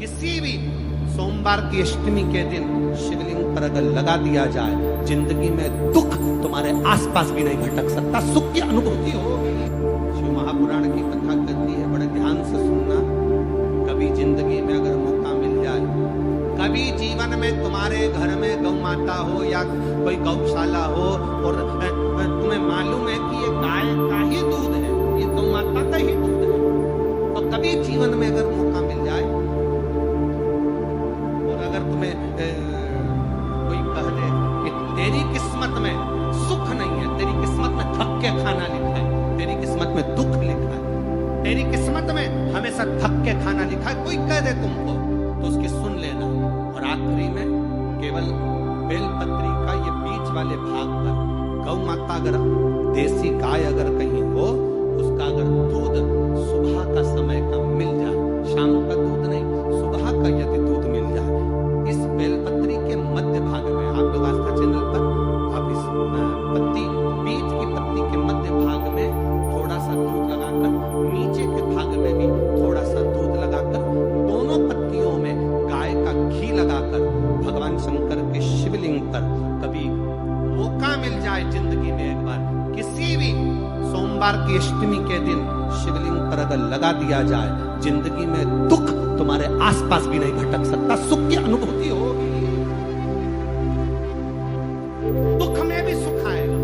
किसी भी सोमवार की अष्टमी के दिन शिवलिंग पर अगर लगा दिया जाए, जिंदगी में दुख तुम्हारे आसपास भी नहीं भटक सकता, सुख की अनुभूति होगी। शिव महापुराण की कथा कहती है, बड़े ध्यान से सुनना। कभी जिंदगी में अगर मौका मिल जाए, कभी जीवन में तुम्हारे घर में गौ माता हो या कोई गौशाला हो और तुम्हें मालूम है कि ये गाय का ही दूध है, ये गौ माता का ही दूध है, तो कभी जीवन में अगर मौका मिल जाए और अगर तुम्हें कोई कह दे कि तेरी किस्मत में सुख नहीं है, तेरी किस्मत में थक के खाना लिखा है, तेरी किस्मत में दुख लिखा है, तेरी किस्मत में हमेशा थक के खाना लिखा है, कोई कह दे तुमको, तो उसकी सुन लेना। और आखिरी में केवल बेलपत्री का ये बीच वाले भाग पर गौ माता अगर देसी गाय अगर कहीं हो, उसका अगर दूध सुबह का समय का मिल जाए, शाम का दूध नहीं, सुबह का यदि दूध मिल जाए, इस बेलपत्री के मध्य भाग में, आप लोग आस्था चैनल पर आप इस पत्ती, बीज की पत्ती के मध्य भाग में थोड़ा सा दूध लगाकर, नीचे के भाग में भी थोड़ा सा दूध लगाकर, दोनों पत्तियों में गाय का घी लगाकर भगवान शंकर के शिवलिंग पर कभी मौका मिल जाए जिंदगी में एक बार, किसी भी सोमवार की अष्टमी के दिन शिवलिंग पर अगर लगा दिया जाए, जिंदगी में दुख तुम्हारे आसपास भी नहीं भटक सकता, सुख की अनुभूति होगी। दुख में भी सुख आएगा,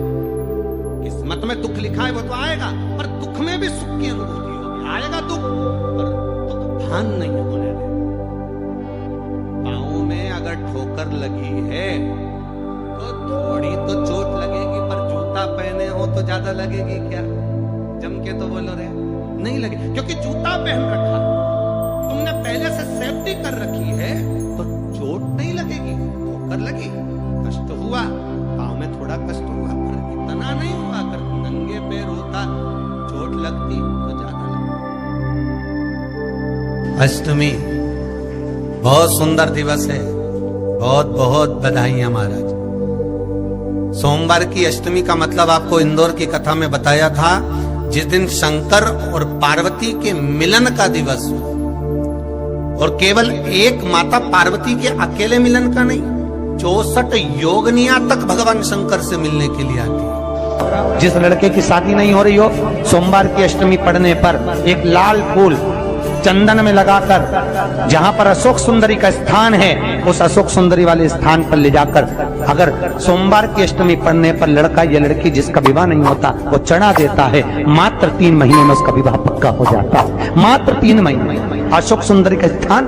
किस्मत में दुख लिखा है वो तो आएगा, पर दुख में भी सुख की अनुभूति होगी। आएगा दुख, पर दुख भान नहीं होने दे। पाँव में अगर ठोकर लगी है तो थोड़ी तो चोट लगेगी, पर जूता पहने हो तो ज्यादा लगेगी क्या? जम के तो बोलो रे, नहीं लगे, क्योंकि जूता पहन रखा, तुमने पहले से सेफ्टी कर रखी है, तो चोट नहीं लगेगी। ठोकर लगी, कष्ट हुआ, पाँव में थोड़ा कष्ट हुआ, पर इतना नहीं हुआ। अगर नंगे पैर होता, चोट लगती तो ज्यादा लगती। अष्टमी बहुत सुंदर दिवस है, बहुत बहुत बधाइयां महाराज। सोमवार की अष्टमी का मतलब आपको इंदौर की कथा में बताया था, जिस दिन शंकर और पार्वती के मिलन का दिवस हो, और केवल एक माता पार्वती के अकेले मिलन का नहीं, 64 योगनियां तक भगवान शंकर से मिलने के लिए आती है। जिस लड़के की शादी नहीं हो रही हो, सोमवार की अष्टमी पड़ने पर एक लाल फूल चंदन में लगाकर, जहां पर अशोक सुंदरी का स्थान है, उस अशोक सुंदरी वाले स्थान पर ले जाकर, अगर सोमवार की अष्टमी पड़ने पर लड़का या लड़की जिसका विवाह नहीं होता वो चढ़ा देता है, मात्र 3 महीने में उसका विवाह पक्का हो जाता है। मात्र 3 महीने। अशोक सुंदरी का स्थान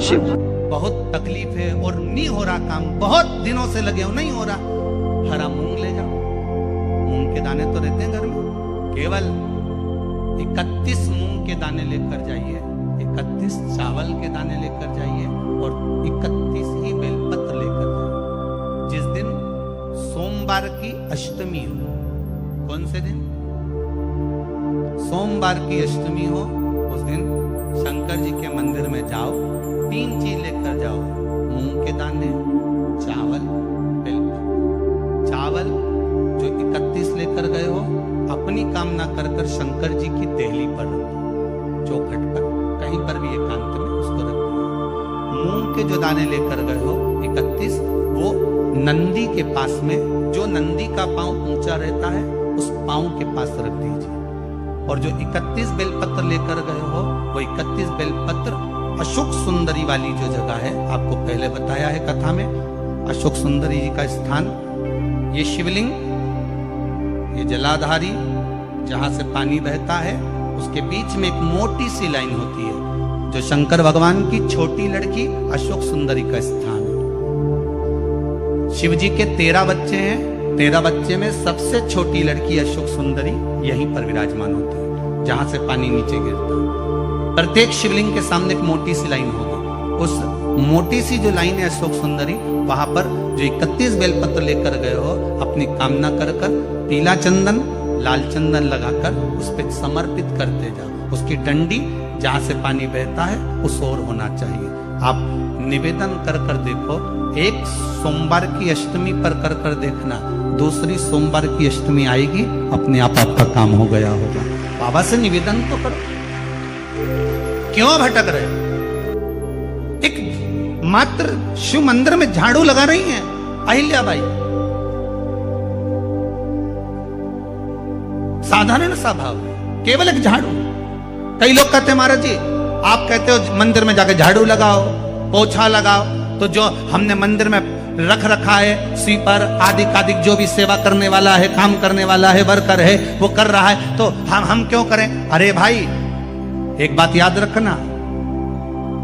शिव। बहुत तकलीफ है और नहीं हो रहा काम, बहुत दिनों से लगे हो, नहीं हो रहा, हरा मूंग ले जाओ। मूंग के दाने तो रहते हैं घर में, केवल 31 मूंग के दाने लेकर जाइए, 31 चावल के दाने लेकर जाइए और 31 ही बेलपत्र लेकर जाइए। जिस दिन सोमवार की अष्टमी हो, कौन से दिन? सोमवार की अष्टमी हो, उस दिन शंकर जी के मंदिर में जाओ, 3 चीज लेकर जाओ, मूंग के दाने, चावल, बेलपत्र। चावल जो 31 लेकर गए हो, अपनी कामना कर कर शंकर जी की देहली पर रख दो, चौखट पर, कहीं पर भी एकांत में उसको रख दो। मूंग के जो दाने लेकर गए हो 31, वो नंदी के पास में, जो नंदी का पांव ऊंचा रहता है, उस पांव के पास रख दीजिए। और जो 31 बेलपत्र लेकर गए हो, वो 31 बेलपत्र अशोक सुंदरी वाली जो जगह है, आपको पहले बताया है कथा में, अशोक सुंदरी जी का स्थान, ये शिवलिंग, ये जलाधारी जहां से पानी बहता है, उसके बीच में एक मोटी सी लाइन होती है, जो शंकर भगवान की छोटी लड़की अशोक सुंदरी का स्थान है। शिव जी के 13 बच्चे हैं, 13 बच्चे में सबसे छोटी लड़की अशोक सुंदरी यहीं पर विराजमान होती है, जहां से पानी नीचे गिरता है। प्रत्येक शिवलिंग के सामने एक मोटी सी लाइन होगी, उस मोटी सी जो लाइन है अशोक सुंदरी, वहां पर जो 31 बेलपत्र लेकर गए हो, अपनी कामना कर कर पीला चंदन, लाल चंदन लगाकर उस पर समर्पित करते जाओ। उसकी डंडी जहां से पानी बहता है उस ओर होना चाहिए। आप निवेदन कर कर देखो, एक सोमवार की अष्टमी पर कर कर देखना, दूसरी सोमवार की अष्टमी आएगी, अपने आप आपका काम हो गया होगा। बाबा से निवेदन तो करो, क्यों भटक रहे? मात्र शिव मंदिर में झाड़ू लगा रही हैं अहिल्याबाई। साधारण सा भाव, केवल एक झाड़ू। कई लोग कहते हैं महाराज जी आप कहते हो मंदिर में जाके झाड़ू लगाओ, पोछा लगाओ, तो जो हमने मंदिर में रख रखा है स्वीपर आदि कादिक जो भी सेवा करने वाला है, काम करने वाला है, वर्कर है, वो कर रहा है, तो हम क्यों करें? अरे भाई एक बात याद रखना,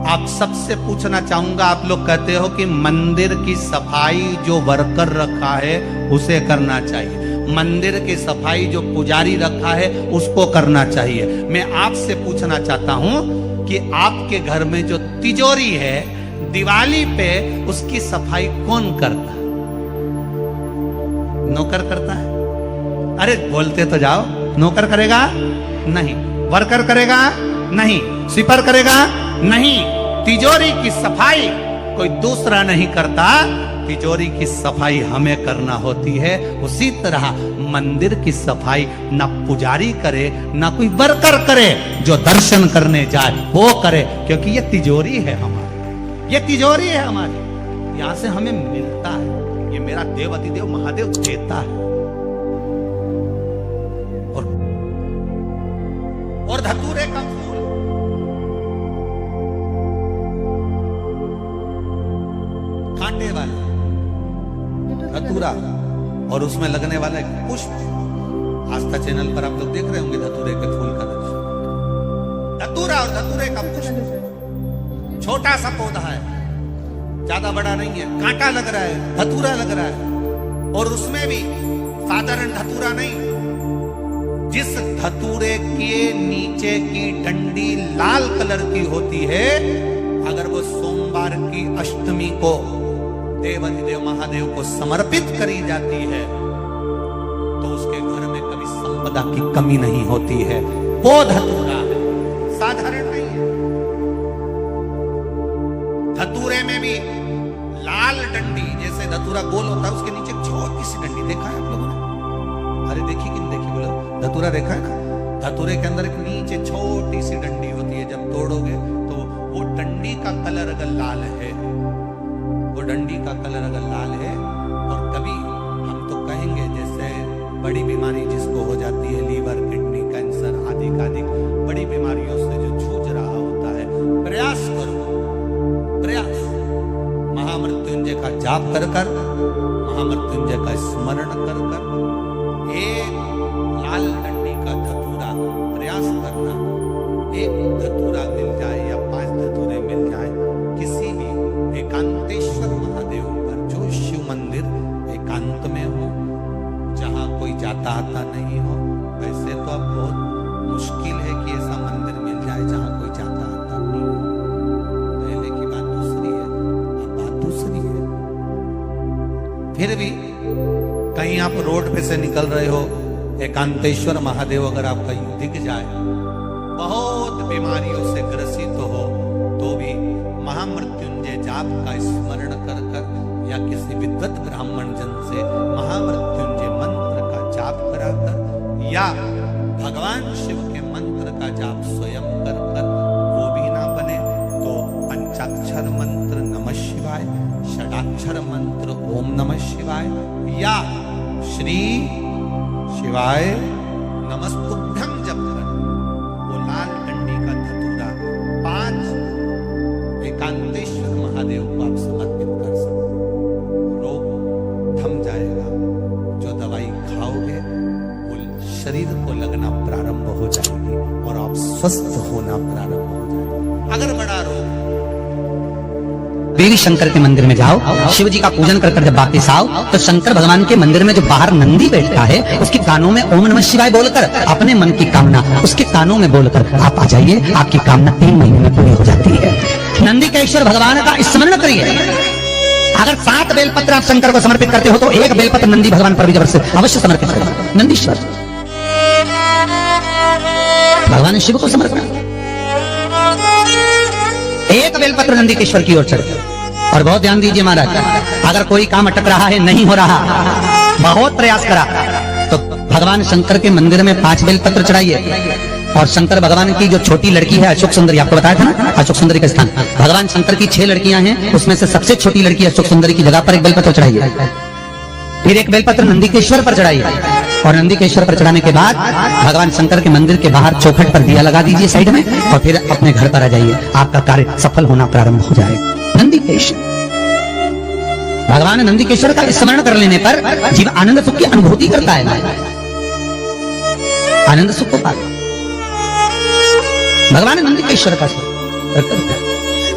आप सबसे पूछना चाहूंगा, आप लोग कहते हो कि मंदिर की सफाई जो वर्कर रखा है उसे करना चाहिए, मंदिर की सफाई जो पुजारी रखा है उसको करना चाहिए। मैं आपसे पूछना चाहता हूं कि आपके घर में जो तिजोरी है दिवाली पे उसकी सफाई कौन करता है? नौकर करता है? अरे बोलते तो जाओ। नौकर करेगा? नहीं। वर्कर करेगा? नहीं। स्वीपर करेगा? नहीं। तिजोरी की सफाई कोई दूसरा नहीं करता, तिजोरी की सफाई हमें करना होती है। उसी तरह मंदिर की सफाई ना पुजारी करे ना कोई वर्कर करे, जो दर्शन करने जाए वो करे, क्योंकि ये तिजोरी है हमारी, ये तिजोरी है हमारी, यहां से हमें मिलता है, ये मेरा देव अतिदेव महादेव देता है। और धतूरे का फूल, कांटे वाला धतूरा और उसमें लगने वाला एक पुष्प, आस्था चैनल पर आप लोग देख रहे होंगे धतूरे के फूल का दृश्य। धतूरा और धतूरे का पुष्प छोटा सा पौधा है, ज्यादा बड़ा नहीं है, कांटा लग रहा है, धतूरा लग रहा है, और उसमें भी साधारण धतूरा नहीं, जिस धतूरे के नीचे की डंडी लाल कलर की होती है, अगर वो सोमवार की अष्टमी को देवाधिदेव महादेव को समर्पित करी जाती है तो उसके घर में कभी संपदा की कमी नहीं होती है। वो धतूरा है, साधारण नहीं है। धतूरे में भी लाल डंडी, जैसे धतूरा गोल होता है उसके नीचे छोटी सी डंडी, देखा है आप लोगों ने? अरे देखी कि नहीं देखी बोलो? धतूरा देखा है ना? धतूरे के अंदर एक नीचे छोटी सी डंडी होती है, जब तोड़ोगे तो वो डंडी का कलर अगर लाल है, वो डंडी का कलर अगर लाल है, और कभी हम तो कहेंगे जैसे बड़ी बीमारी जिसको हो जाती है, लीवर, किडनी, कैंसर आदि आदि बड़ी बीमारियों से जो जूझ रहा होता है, प्रयास करो, प्रयास महामृत्युंजय का जाप कर कर, महामृत्युंजय का स्मरण कर कर, एक लाल डंडी का धतूरा प्रयास करना, एक धतूरा मिल जाए या 5 धतूरे मिल जाए किसी भी एकांतेश्वर महादेव पर, जो शिव मंदिर एकांत में हो, जहां कोई जाता आता नहीं हो। वैसे तो अब बहुत मुश्किल है कि ऐसा मंदिर मिल जाए जहां कोई जाता आता नहीं हो, पहले की बात दूसरी है, अब बात दूसरी है। फिर भी कहीं आप रोड पे से निकल रहे हो, एकांतेश्वर महादेव अगर आपका यूं दिख जाए, बहुत बीमारियों से ग्रसित हो, तो भी महामृत्युंजय जाप का स्मरण कर कर या किसी विद्वत ब्राह्मण जन से महामृत्युंजय मंत्र का जाप कराकर, या भगवान शिव के मंत्र का जाप स्वयं कर कर, वो भी ना बने तो पंचाक्षर मंत्र नमः शिवाय, षडाक्षर मंत्र ओम नमः शिवाय, या श्री शिवाय नमस्तुभ्यं जप कर वो लाल डंडी का धतूरा 5 एकांतेश्वर महादेव को आप समर्पित कर सकते, रोग थम जाएगा। जो दवाई खाओगे वो शरीर को लगना प्रारंभ हो जाएगी और आप स्वस्थ होना प्रारंभ हो जाएगा। अगर बड़ा रोग, देवी शंकर के मंदिर में जाओ, शिव जी का पूजन कर कर जब वापिस आओ तो शंकर भगवान के मंदिर में जो बाहर नंदी बैठता है उसके कानों में ओम नमः शिवाय बोलकर अपने मन की कामना उसके कानों में बोलकर आप आ जाइए, आपकी कामना 3 महीने में पूरी हो जाती है। नंदी के ईश्वर भगवान का स्मरण करिए। अगर 7 बेलपत्र आप शंकर को समर्पित करते हो तो 1 बेलपत्र नंदी भगवान पर भी जब से अवश्य समर्पित करें। नंदीश्वर भगवान शिव को समर्पित, 1 बेलपत्र नंदी के ईश्वर की ओर चढ़े। और बहुत ध्यान दीजिए महाराज, अगर कोई काम अटक रहा है, नहीं हो रहा, बहुत प्रयास करा, तो भगवान शंकर के मंदिर में 5 बेलपत्र चढ़ाइए। और शंकर भगवान की जो छोटी लड़की है अशोक सुंदरी, आपको बताया था ना अशोक सुंदरी का स्थान, भगवान शंकर की 6 लड़कियां हैं, उसमें से सबसे छोटी लड़की अशोक सुंदरी की जगह पर एक बेलपत्र चढ़ाई है। फिर एक बेलपत्र नंदीकेश्वर पर चढ़ाई है, और नंदीकेश्वर पर चढ़ाने के बाद भगवान शंकर के मंदिर के बाहर चौखट पर दिया लगा दीजिए साइड में, और फिर अपने घर पर आ जाइए, आपका कार्य सफल होना प्रारंभ हो जाएगा। नंदीकेश्वर, भगवान नंदीकेश्वर का स्मरण कर लेने पर जीव आनंद सुख की अनुभूति करता है, आनंद सुख को पाता। भगवान नंदीकेश्वर का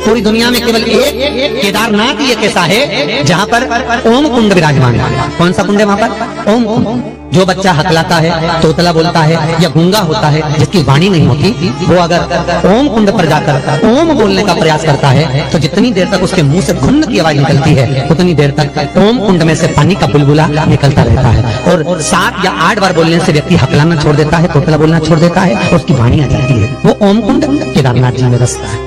पूरी दुनिया में केवल एक केदारनाथ ही एक ऐसा है जहां पर ओम कुंड विराजमान है। कौन सा कुंड है वहां पर? ओम कुंड। जो बच्चा हकलाता है, तोतला बोलता है या गूंगा होता है, जिसकी वाणी नहीं होती, वो अगर ओम कुंड पर जाकर ओम बोलने का प्रयास करता है तो जितनी देर तक उसके मुंह से घुन्न की आवाज निकलती है उतनी देर तक ओम कुंड में से पानी का बुलबुला निकलता रहता है। और 7 या 8 बार बोलने से व्यक्ति हकलाना छोड़ देता है, तोतला बोलना छोड़ देता है और उसकी वाणी आ जाती है। वो ओम कुंड केदारनाथ जी में बसता है।